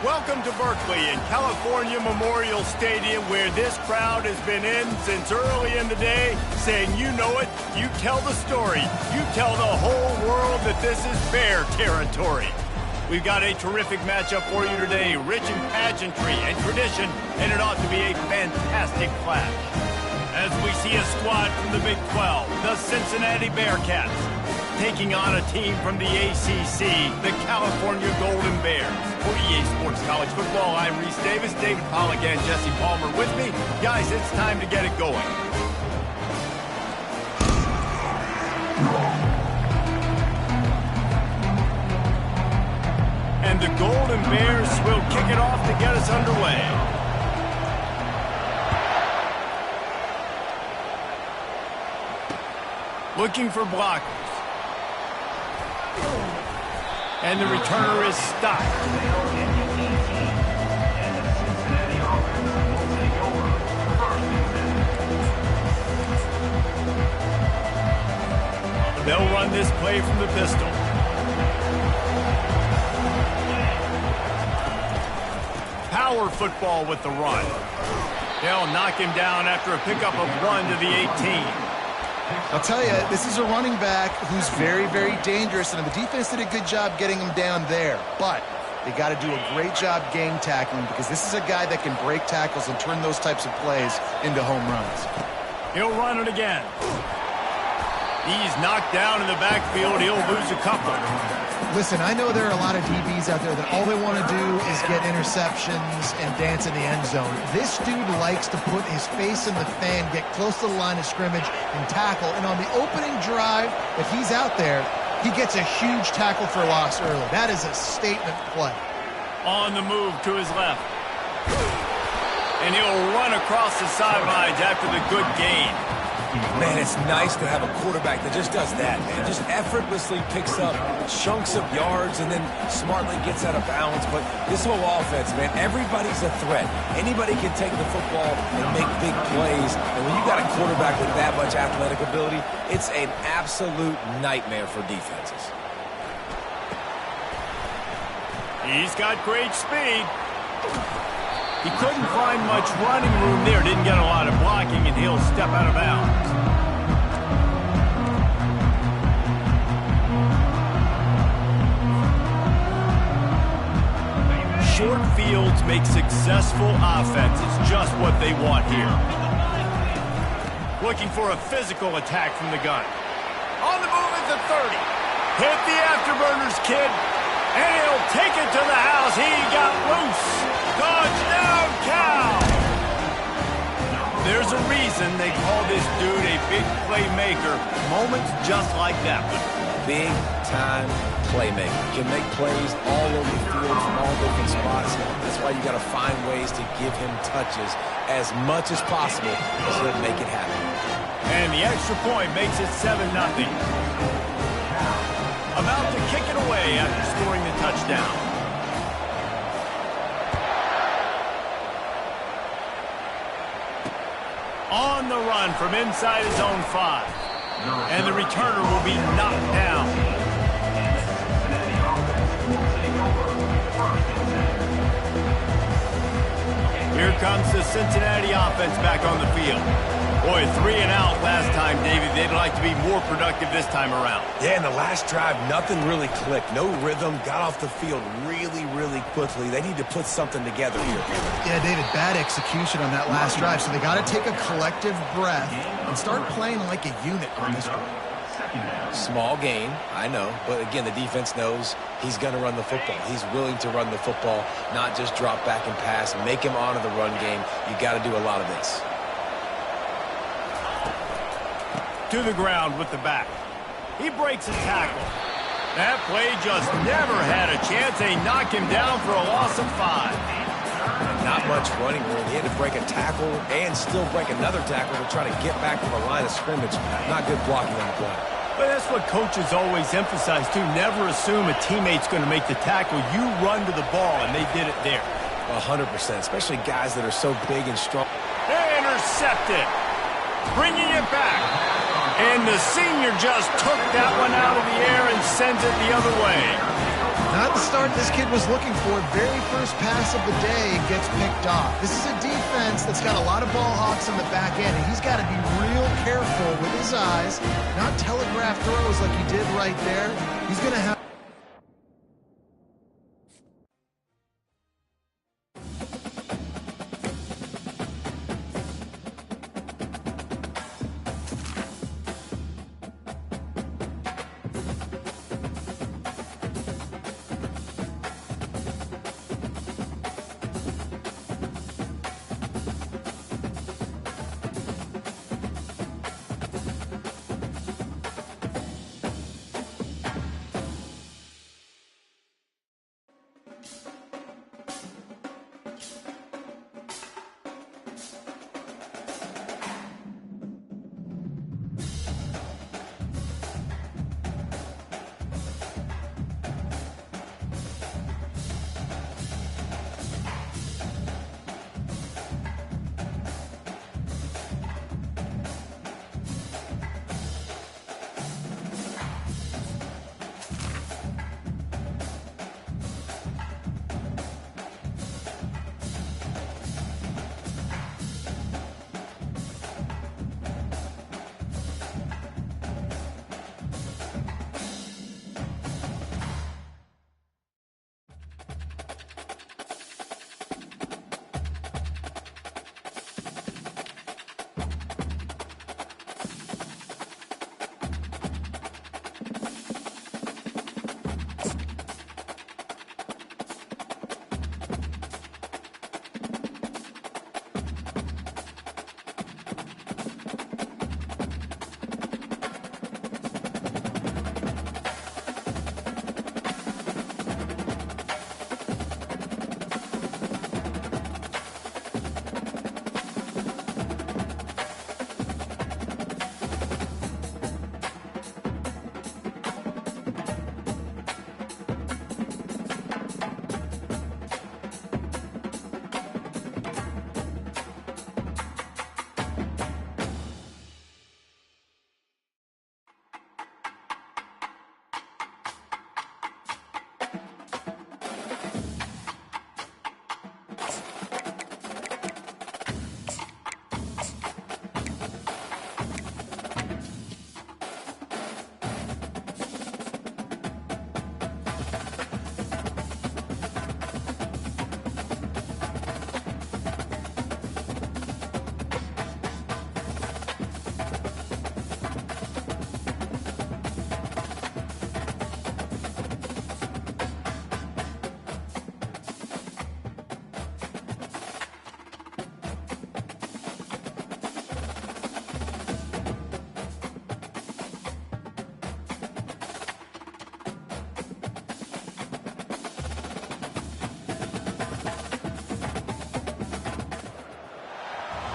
Welcome to Berkeley and California Memorial Stadium, where this crowd has been in since early in the day, saying, you know it, you tell the story, you tell the whole world that this is Bear territory. We've got a terrific matchup for you today, rich in pageantry and tradition, and it ought to be a fantastic clash. As we see a squad from the Big 12, the Cincinnati Bearcats, taking on a team from the ACC, the California Golden Bears. For EA Sports College Football, I'm Reese Davis, David Pollack and Jesse Palmer with me. Guys, it's time to get it going. And the Golden Bears will kick it off to get us underway. Looking for blockers. And the returner is stopped. They'll run this play from the pistol. Power football with the run. They'll knock him down after a pickup of 1 to the 18. I'll tell you, this is a running back who's very, very dangerous, and the defense did a good job getting him down there. But they got to do a great job game tackling, because this is a guy that can break tackles and turn those types of plays into home runs. He'll run it again. He's knocked down in the backfield. He'll lose a couple. Listen, I know there are a lot of DBs out there that all they want to do is get interceptions and dance in the end zone. This dude likes to put his face in the fan, get close to the line of scrimmage, and tackle. And on the opening drive that he's out there, he gets a huge tackle for loss early. That is a statement play. On the move to his left. And he'll run across the sidelines after the good gain. Man, it's nice to have a quarterback that just does that, man. Just effortlessly picks up chunks of yards and then smartly gets out of bounds. But this whole offense, man, everybody's a threat. Anybody can take the football and make big plays. And when you got a quarterback with that much athletic ability, it's an absolute nightmare for defenses. He's got great speed. He couldn't find much running room there. Didn't get a lot of blocking, and he'll step out of bounds. Short fields make successful offenses just what they want here. Looking for a physical attack from the gun. On the move at the 30. Hit the afterburners, kid. And he'll take it to the house. He got loose. Touchdown, Cal! There's a reason they call this dude a big playmaker. Moments just like that one. Big-time playmaker. Can make plays all over the field from all different spots. That's why you got to find ways to give him touches as much as possible so he'll make it happen. And the extra point makes it 7-0. About to kick it away after scoring the touchdown. On the run from inside his own 5. And the returner will be knocked down. Here comes the Cincinnati offense back on the field. Boy, 3 and out last time, David. They'd like to be more productive this time around. Yeah, in the last drive, nothing really clicked. No rhythm, got off the field really, really quickly. They need to put something together here. Yeah, David, bad execution on that last drive. So they got to take a collective breath and start playing like a unit on this one. Small gain, I know. But again, the defense knows he's going to run the football. He's willing to run the football, not just drop back and pass, make him honor the run game. You got to do a lot of this. To the ground with the back. He breaks a tackle. That play just never had a chance. They knock him down for a loss of 5. Not much running room. He had to break a tackle and still break another tackle to try to get back to the line of scrimmage. Not good blocking on the play. But that's what coaches always emphasize, too. Never assume a teammate's going to make the tackle. You run to the ball, and they did it there. 100%, especially guys that are so big and strong. Intercepted. Bringing it back. And the senior just took that one out of the air and sends it the other way. Not the start this kid was looking for. Very first pass of the day gets picked off. This is a defense that's got a lot of ball hawks on the back end, and he's got to be real careful with his eyes, not telegraph throws like he did right there. He's going to have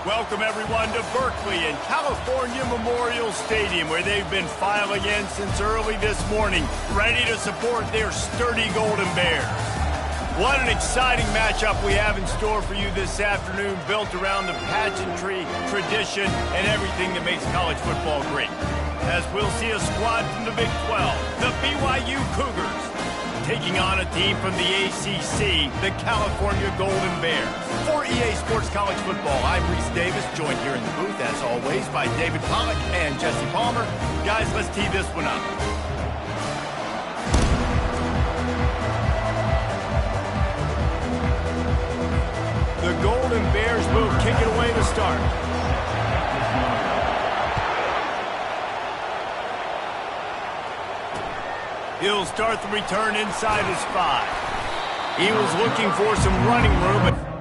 Welcome, everyone, to Berkeley and California Memorial Stadium, where they've been filing in since early this morning, ready to support their sturdy Golden Bears. What an exciting matchup we have in store for you this afternoon, built around the pageantry, tradition, and everything that makes college football great. As we'll see a squad from the Big 12, the BYU Cougars, taking on a team from the ACC, the California Golden Bears. For EA Sports College Football, I'm Reese Davis, joined here in the booth, as always, by David Pollack and Jesse Palmer. Guys, let's tee this one up. The Golden Bears will kick it away to start. He'll start the return inside his 5. He was looking for some running room, but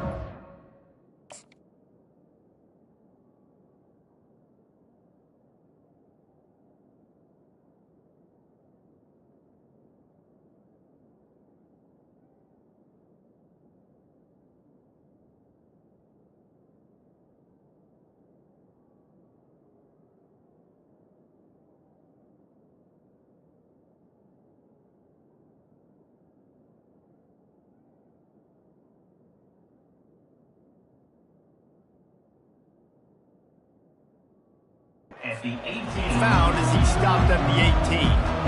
at the 18. Found as he stopped at the 18.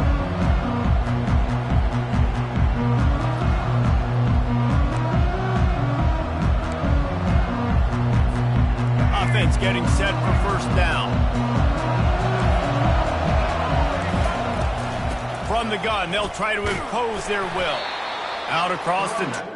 offense getting set for first down. From the gun, they'll try to impose their will. Out across the...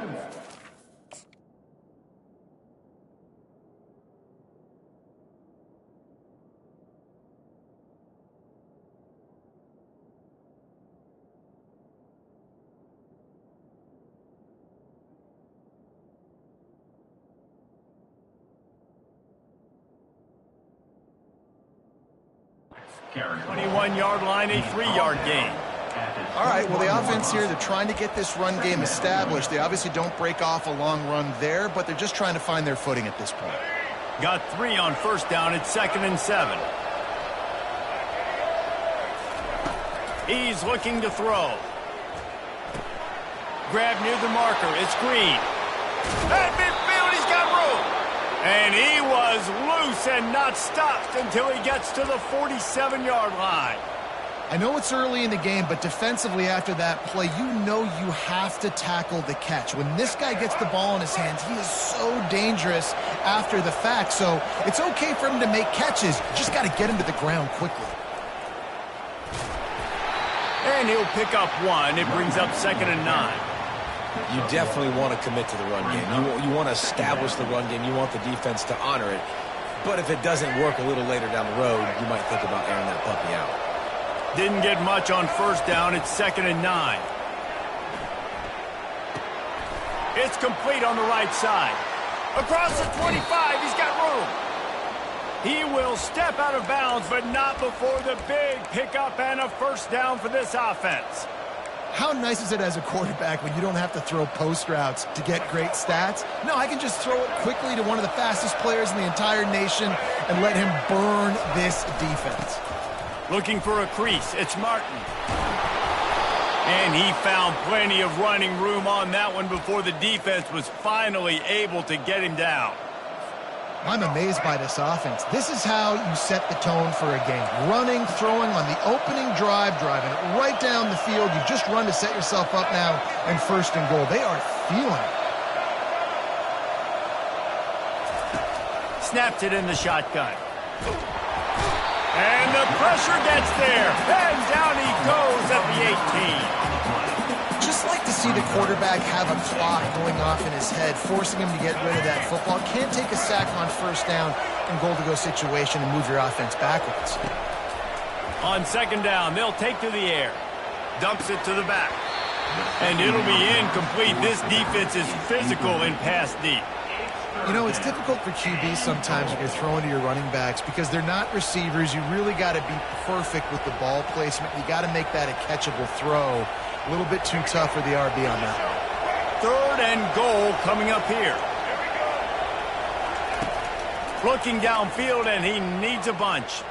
21-yard line, a 3-yard gain. All right, well, the offense here, they're trying to get this run game established. They obviously don't break off a long run there, but they're just trying to find their footing at this point. Got 3 on first down. It's 2nd and 7. He's looking to throw. Grab near the marker. It's Green. At midfield, he's got room. And he was loose and not stopped until he gets to the 47-yard line. I know it's early in the game, but defensively after that play, you know you have to tackle the catch. When this guy gets the ball in his hands, he is so dangerous after the fact. So it's okay for him to make catches. You just got to get him to the ground quickly. And he'll pick up 1. It brings up 2nd and 9. You definitely want to commit to the run game. You want to establish the run game. You want the defense to honor it. But if it doesn't work a little later down the road, you might think about airing that puppy out. Didn't get much on first down. It's 2nd and 9. It's complete on the right side. Across the 25, he's got room. He will step out of bounds, but not before the big pickup and a first down for this offense. How nice is it as a quarterback when you don't have to throw post routes to get great stats? No, I can just throw it quickly to one of the fastest players in the entire nation and let him burn this defense. Looking for a crease. It's Martin. And he found plenty of running room on that one before the defense was finally able to get him down. I'm amazed by this offense. This is how you set the tone for a game. Running, throwing on the opening drive, driving it right down the field. You've just run to set yourself up now and 1st and goal. They are feeling it. Snapped it in the shotgun. And the pressure gets there. And down he goes at the 18. Just like to see the quarterback have a clock going off in his head, forcing him to get rid of that football. Can't take a sack on first down and goal-to-go situation and move your offense backwards. On 2nd down, they'll take to the air. Dumps it to the back. And it'll be incomplete. This defense is physical in pass deep. You know, it's difficult for QBs sometimes when you're throwing to your running backs because they're not receivers. You really got to be perfect with the ball placement. You got to make that a catchable throw. A little bit too tough for the RB on that one. 3rd and goal coming up here. Looking downfield, and he needs a bunch.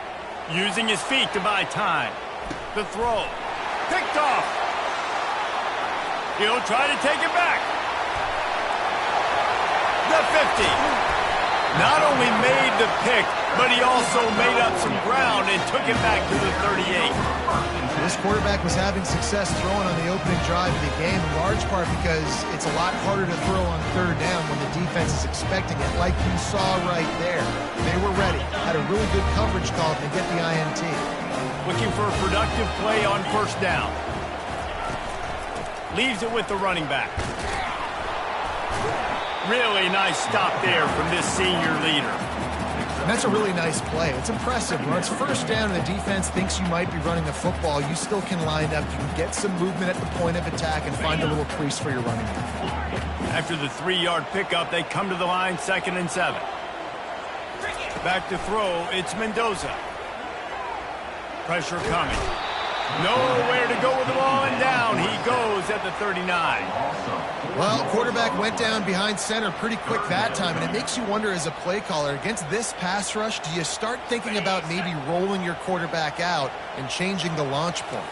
Using his feet to buy time. The throw. Picked off. He'll try to take it back. The 50. Not only made the pick, but he also made up some ground and took it back to the 38. This quarterback was having success throwing on the opening drive of the game, in large part because it's a lot harder to throw on 3rd down when the defense is expecting it, like you saw right there. They were ready, had a really good coverage call to get the INT. Looking for a productive play on first down. Leaves it with the running back. Really nice stop there from this senior leader. And that's a really nice play. It's impressive. When it's first down and the defense thinks you might be running the football, you still can line up. You can get some movement at the point of attack and find a little crease for your running back. After the 3-yard pickup, they come to the line, 2nd and 7. Back to throw, it's Mendoza. Pressure coming. Nowhere to go with the ball, and down he goes at the 39. Well, quarterback went down behind center pretty quick that time, and it makes you wonder as a play caller, against this pass rush, do you start thinking about maybe rolling your quarterback out and changing the launch point?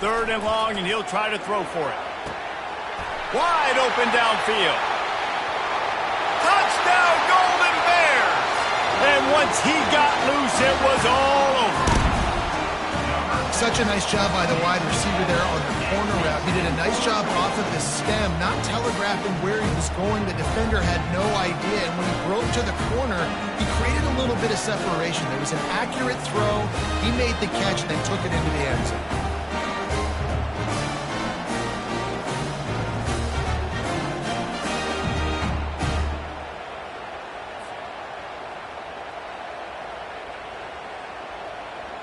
Third and long, and he'll try to throw for it. Wide open downfield. Touchdown, Golden Bears! And once he got loose, it was all over. Such a nice job by the wide receiver there on the corner route. He did a nice job off of the stem, not telegraphing where he was going. The defender had no idea, and when he broke to the corner, he created a little bit of separation. There was an accurate throw. He made the catch and then took it into the end zone.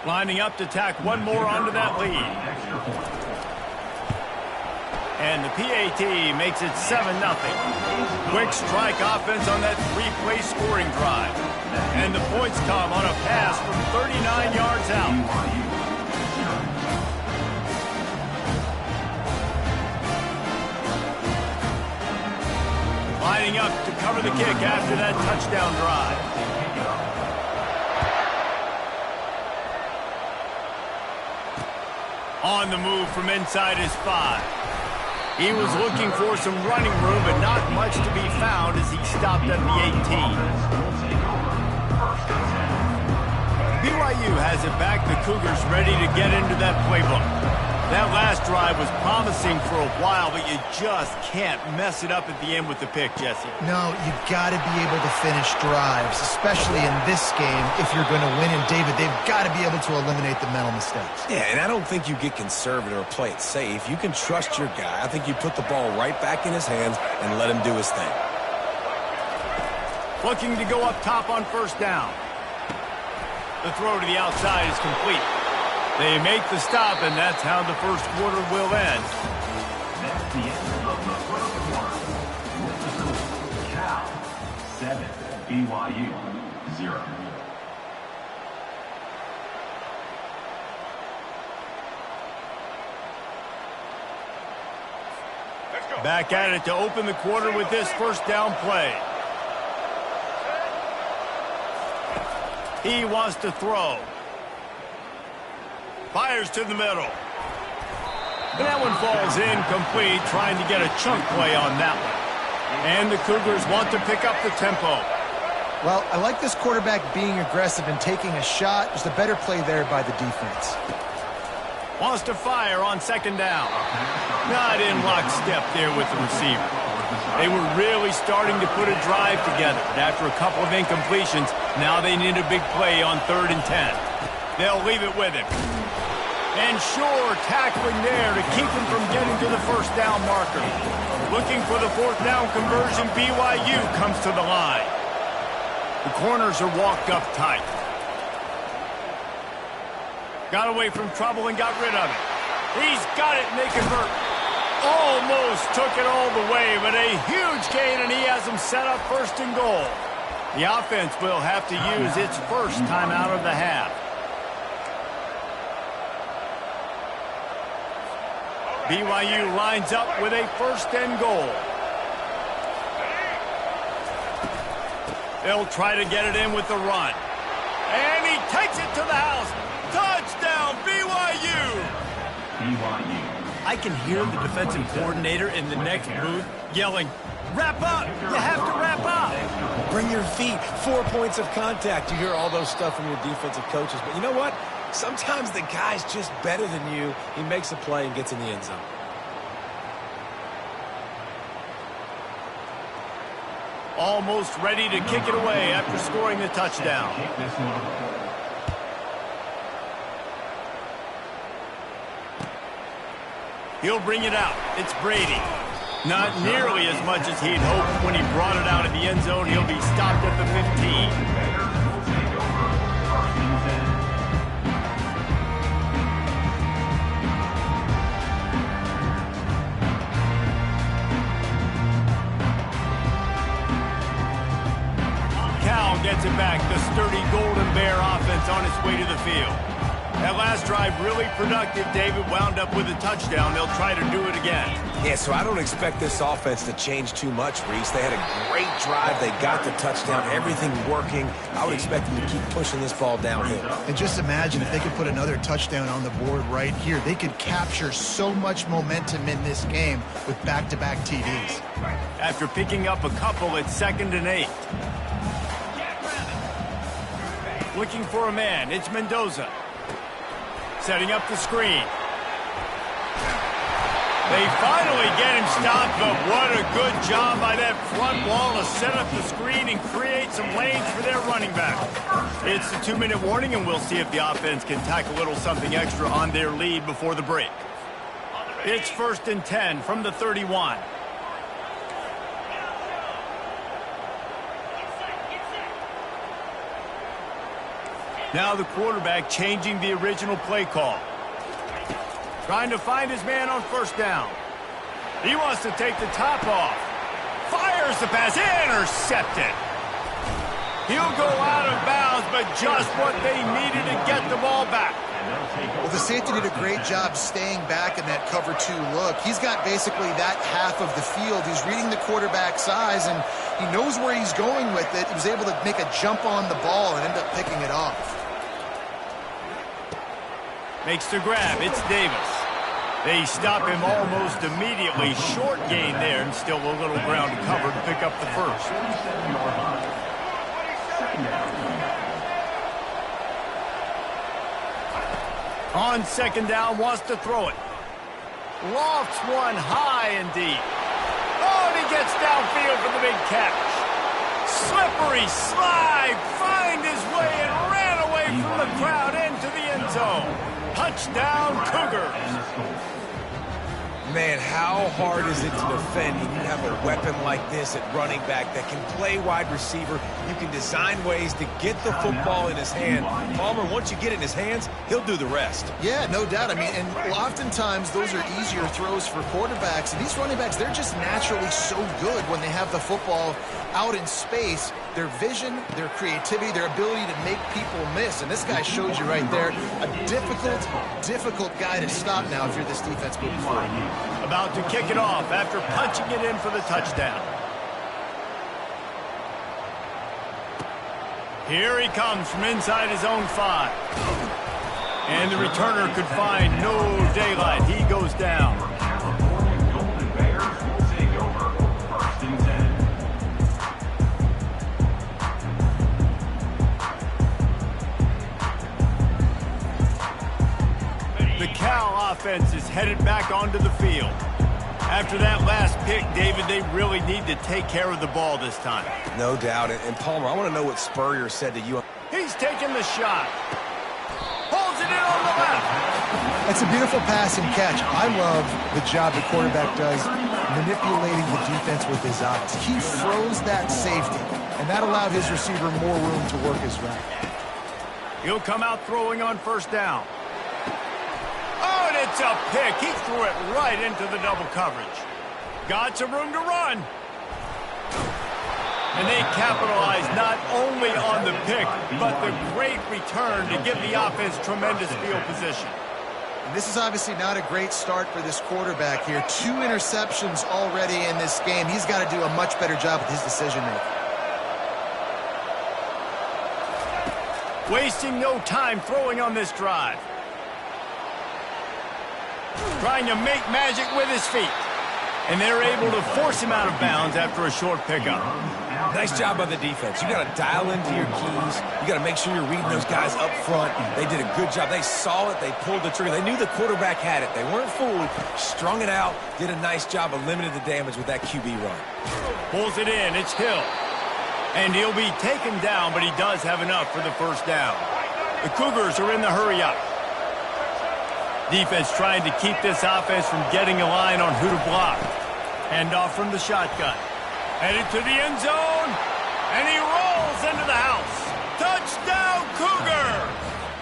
Lining up to tack one more onto that lead. And the PAT makes it 7-0. Quick strike offense on that three-play scoring drive. And the points come on a pass from 39 yards out. Lining up to cover the kick after that touchdown drive. On the move from inside his 5. He was looking for some running room, but not much to be found as he stopped at the 18. BYU has it back. The Cougars ready to get into that playbook. That last drive was promising for a while, but you just can't mess it up at the end with the pick, Jesse. No, you've got to be able to finish drives, especially in this game if you're going to win. And, David, they've got to be able to eliminate the mental mistakes. Yeah, and I don't think you get conservative or play it safe. You can trust your guy. I think you put the ball right back in his hands and let him do his thing. Looking to go up top on first down. The throw to the outside is complete. They make the stop, and that's how the first quarter will end. That's the end of the first quarter. Cal 7, BYU 0. Back at it to open the quarter with this first down play. He wants to throw. Fires to the middle. And that one falls incomplete, trying to get a chunk play on that one. And the Cougars want to pick up the tempo. Well, I like this quarterback being aggressive and taking a shot. There's a better play there by the defense. Wants to fire on second down. Not in lockstep there with the receiver. They were really starting to put a drive together, but after a couple of incompletions, now they need a big play on 3rd and 10. They'll leave it with him. And sure, tackling there to keep him from getting to the first down marker. Looking for the 4th down conversion, BYU comes to the line. The corners are walked up tight. Got away from trouble and got rid of it. He's got it, and they convert. Almost took it all the way, but a huge gain, and he has them set up 1st and goal. The offense will have to use its first timeout of the half. BYU lines up with a 1st and goal. They'll try to get it in with the run. And he takes it to the house. Touchdown, BYU! BYU. I can hear the defensive coordinator in the next booth yelling, "Wrap up! You have to wrap up!" Bring your feet. 4 points of contact. You hear all those stuff from your defensive coaches. But you know what? Sometimes the guy's just better than you. He makes a play and gets in the end zone. Almost ready to kick it away after scoring the touchdown. He'll bring it out. It's Brady. Not nearly as much as he'd hoped when he brought it out of the end zone. He'll be stopped at the 15. Cal gets it back. The sturdy Golden Bear offense on its way to the field. That last drive really productive. David wound up with a touchdown. They'll try to do it again. Yeah, so I don't expect this offense to change too much, Reese. They had a great drive. They got the touchdown. Everything working. I would expect them to keep pushing this ball downhill. And just imagine if they could put another touchdown on the board right here. They could capture so much momentum in this game with back-to-back TDs. After picking up a couple, it's 2nd and 8. Looking for a man. It's Mendoza. setting up the screen. They finally get him stopped, but what a good job by that front wall to set up the screen and create some lanes for their running back. It's the 2-minute warning, and we'll see if the offense can tack a little something extra on their lead before the break. It's 1st and 10 from the 31. Now the quarterback changing the original play call. Trying to find his man on 1st down. He wants to take the top off. Fires the pass. Intercepted. He'll go out of bounds, but just what they needed to get the ball back. Well, the safety did a great job staying back in that cover 2 look. He's got basically that half of the field. He's reading the quarterback's eyes, and he knows where he's going with it. He was able to make a jump on the ball and end up picking it off. Makes the grab. It's Davis. They stop him almost immediately. Short gain there, and still a little ground to cover to pick up the first. On 2nd down, wants to throw it. Lofts one high and deep. Oh, and he gets downfield for the big catch. Slippery slide, find his way and ran away from the crowd into the end zone. Touchdown, Cougars. Man, how hard is it to defend when you have a weapon like this at running back that can play wide receiver? You can design ways to get the football in his hand. Palmer, once you get it in his hands, he'll do the rest. Yeah, no doubt. I mean, and oftentimes those are easier throws for quarterbacks. And these running backs, they're just naturally so good when they have the football out in space. Their vision, their creativity, their ability to make people miss. And this guy shows you right there, a difficult guy to stop now if you're this defense moving forward. About to kick it off after punching it in for the touchdown. Here he comes from inside his own 5. And the returner could find no daylight. He goes down. Golden Bears will take over 1st and 10. The Cal offense is headed back onto the field. After that last pick, David, they really need to take care of the ball this time. No doubt. And Palmer, I want to know what Spurrier said to you. He's taking the shot. Holds it in on the left. That's a beautiful pass and catch. I love the job the quarterback does manipulating the defense with his eyes. He froze that safety, and that allowed his receiver more room to work his route. He'll come out throwing on 1st down. Oh, and it's a pick. He threw it right into the double coverage. Got some room to run. And they capitalize not only on the pick, but the great return to give the offense tremendous field position. And this is obviously not a great start for this quarterback here. 2 interceptions already in this game. He's got to do a much better job with his decision-making. Wasting no time throwing on this drive. Trying to make magic with his feet. And they're able to force him out of bounds after a short pickup. Nice job by the defense. You got to dial into your keys. You got to make sure you're reading those guys up front. They did a good job. They saw it. They pulled the trigger. They knew the quarterback had it. They weren't fooled. Strung it out. Did a nice job of limiting the damage with that QB run. Pulls it in. It's Hill. And he'll be taken down, but he does have enough for the 1st down. The Cougars are in the hurry up. Defense trying to keep this offense from getting a line on who to block. Hand off from the shotgun. Headed to the end zone. And he rolls into the house. Touchdown, Cougar!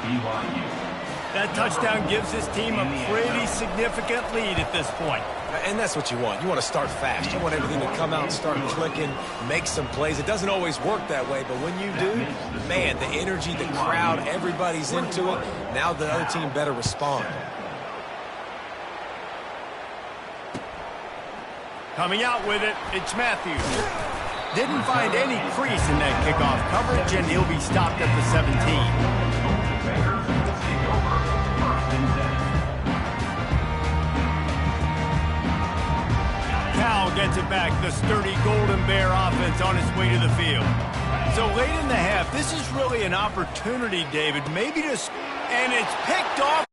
BYU. That touchdown gives his team a pretty significant lead at this point. And that's what you want. You want to start fast. You want everything to come out and start clicking, make some plays. It doesn't always work that way, but when you do, man, the energy, the crowd, everybody's into it. Now the other team better respond. Coming out with it, it's Matthews. Didn't find any crease in that kickoff coverage, and he'll be stopped at the 17. Cal gets it back, the sturdy Golden Bear offense on its way to the field. So late in the half, this is really an opportunity, David, maybe to... And it's picked off